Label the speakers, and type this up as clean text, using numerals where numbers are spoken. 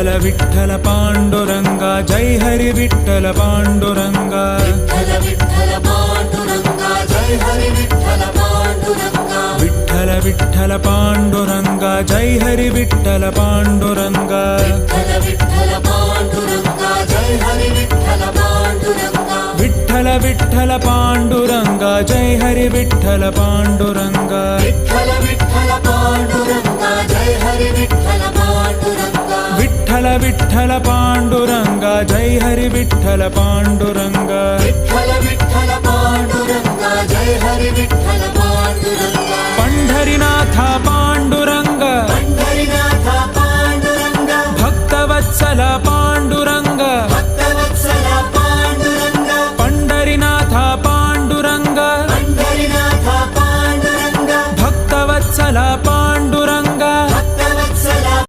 Speaker 1: Vitthal Vitthal Panduranga Jai Hari Vitthal Panduranga
Speaker 2: Vitthal Vitthal Panduranga Jai Hari Vitthal Panduranga
Speaker 1: Vitthal Vitthal Panduranga Jai Hari Vitthal Panduranga
Speaker 2: Vitthal Vitthal Panduranga Jai Hari Vitthal Panduranga
Speaker 1: Vitthal Vitthal Panduranga Jai Hari Vitthal Panduranga
Speaker 2: Vitthal Vitthal Panduranga Jai Hari Vitthal Panduranga
Speaker 1: Vitthal Vitthal Panduranga Jai Hari Vitthal Panduranga
Speaker 2: Vitthal Vitthal Panduranga Jai Hari Vitthal Panduranga
Speaker 1: Pandharinatha